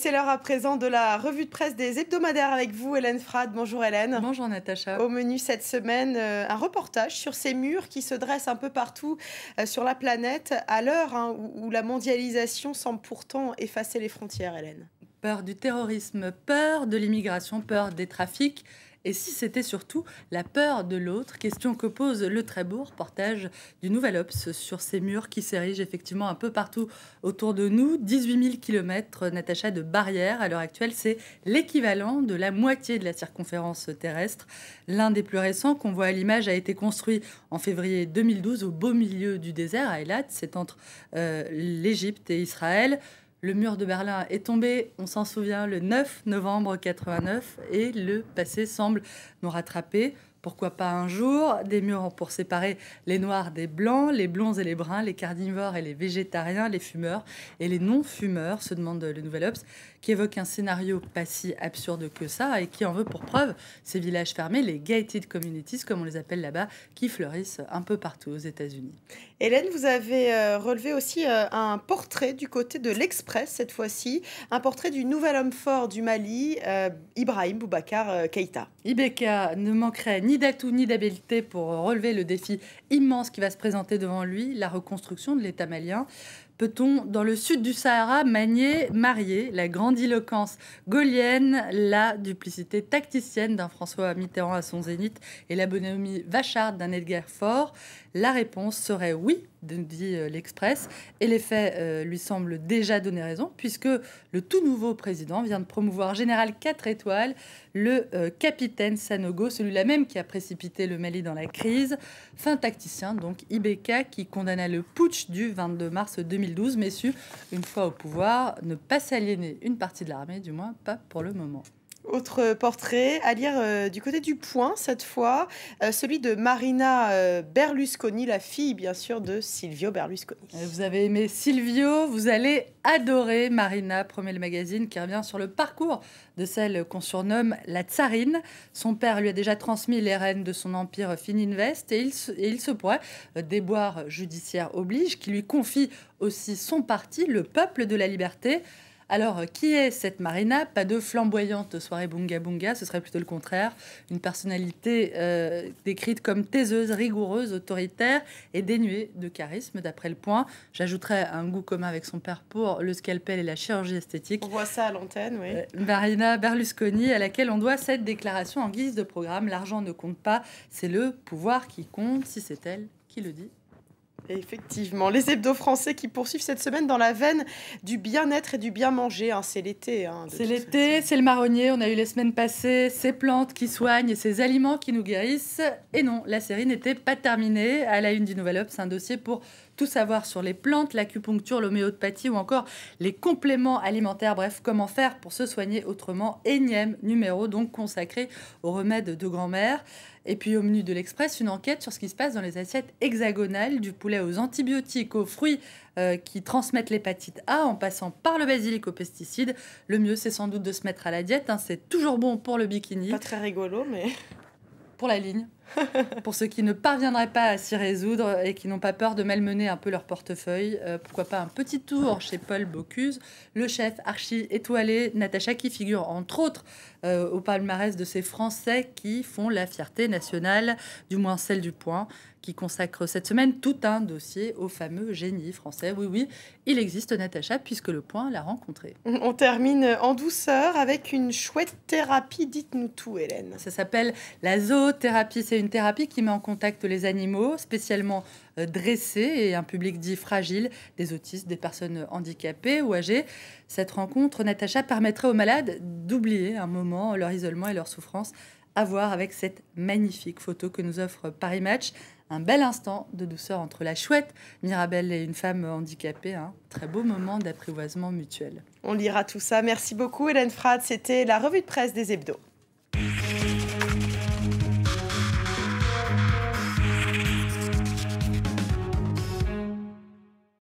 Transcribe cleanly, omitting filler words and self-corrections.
c'est l'heure à présent de la revue de presse des hebdomadaires avec vous, Hélène Frade. Bonjour Hélène. Bonjour Natacha. Au menu cette semaine, un reportage sur ces murs qui se dressent un peu partout sur la planète à l'heure où la mondialisation semble pourtant effacer les frontières, Hélène. Peur du terrorisme, peur de l'immigration, peur des trafics. Et si c'était surtout la peur de l'autre, question que pose le très beau reportage du Nouvel Obs sur ces murs qui s'érigent effectivement un peu partout autour de nous. 18 000 km, Natacha, de barrières. À l'heure actuelle, c'est l'équivalent de la moitié de la circonférence terrestre. L'un des plus récents qu'on voit à l'image a été construit en février 2012 au beau milieu du désert, à Eilat. C'est entre l'Égypte et Israël. Le mur de Berlin est tombé, on s'en souvient, le 9 novembre 89 et le passé semble nous rattraper. Pourquoi pas un jour des murs pour séparer les noirs des blancs, les blonds et les bruns, les carnivores et les végétariens, les fumeurs et les non-fumeurs, se demande le Nouvel Obs, qui évoque un scénario pas si absurde que ça et qui en veut pour preuve ces villages fermés, les gated communities, comme on les appelle là-bas, qui fleurissent un peu partout aux États-Unis. Hélène, vous avez relevé aussi un portrait du côté de l'Express cette fois-ci, un portrait du nouvel homme fort du Mali, Ibrahim Boubacar Keïta. Ibeka ne manquerait ni d'atout ni d'habileté pour relever le défi immense qui va se présenter devant lui, la reconstruction de l'État malien. Peut-on, dans le sud du Sahara, marier la grandiloquence gaullienne, la duplicité tacticienne d'un François Mitterrand à son zénith et la bonhomie vacharde d'un Edgar Faure? La réponse serait oui, dit l'Express, et les faits lui semblent déjà donner raison, puisque le tout nouveau président vient de promouvoir général 4 étoiles, le capitaine Sanogo, celui-là même qui a précipité le Mali dans la crise. Fin tacticien, donc Ibeka, qui condamna le putsch du 22 mars 2012, mais su, une fois au pouvoir, ne pas s'aliéner une partie de l'armée, du moins pas pour le moment. Autre portrait à lire du côté du Point cette fois, celui de Marina Berlusconi, la fille bien sûr de Silvio Berlusconi. Vous avez aimé Silvio, vous allez adorer Marina, promet le magazine, qui revient sur le parcours de celle qu'on surnomme la tsarine. Son père lui a déjà transmis les rênes de son empire Fininvest et il se pourrait, déboire judiciaire oblige, qui lui confie aussi son parti, le Peuple de la Liberté. Alors, qui est cette Marina? Pas de flamboyante soirée bunga bunga, ce serait plutôt le contraire. Une personnalité décrite comme taiseuse, rigoureuse, autoritaire et dénuée de charisme, d'après le Point. J'ajouterais un goût commun avec son père pour le scalpel et la chirurgie esthétique. On voit ça à l'antenne, oui. Marina Berlusconi, à laquelle on doit cette déclaration en guise de programme. L'argent ne compte pas, c'est le pouvoir qui compte, si c'est elle qui le dit. Effectivement, les hebdos français qui poursuivent cette semaine dans la veine du bien-être et du bien manger. C'est l'été. C'est l'été, c'est le marronnier. On a eu les semaines passées ces plantes qui soignent et ces aliments qui nous guérissent. Et non, la série n'était pas terminée. À la une du Nouvel Obs, un dossier pour tout savoir sur les plantes, l'acupuncture, l'homéopathie ou encore les compléments alimentaires. Bref, comment faire pour se soigner autrement. Énième numéro donc consacré aux remèdes de grand-mère. Et puis au menu de l'Express, une enquête sur ce qui se passe dans les assiettes hexagonales, du poulet aux antibiotiques, aux fruits qui transmettent l'hépatite A, en passant par le basilic aux pesticides. Le mieux, c'est sans doute de se mettre à la diète. C'est toujours bon pour le bikini. Pas très rigolo, mais... Pour la ligne. Pour ceux qui ne parviendraient pas à s'y résoudre et qui n'ont pas peur de malmener un peu leur portefeuille, pourquoi pas un petit tour chez Paul Bocuse, le chef archi étoilé Natacha, qui figure entre autres au palmarès de ces Français qui font la fierté nationale, du moins celle du Point, qui consacre cette semaine tout un dossier au fameux génie français. Oui, oui, il existe Natacha, puisque le Point l'a rencontré. On termine en douceur avec une chouette thérapie. Dites-nous tout, Hélène. Ça s'appelle la zoothérapie. C'est une thérapie qui met en contact les animaux, spécialement dressés, et un public dit fragile, des autistes, des personnes handicapées ou âgées. Cette rencontre, Natacha, permettrait aux malades d'oublier un moment leur isolement et leur souffrance, à voir avec cette magnifique photo que nous offre Paris Match. Un bel instant de douceur entre la chouette Mirabelle et une femme handicapée. Très beau moment d'apprivoisement mutuel. On lira tout ça. Merci beaucoup, Hélène Frade. C'était la revue de presse des hebdos.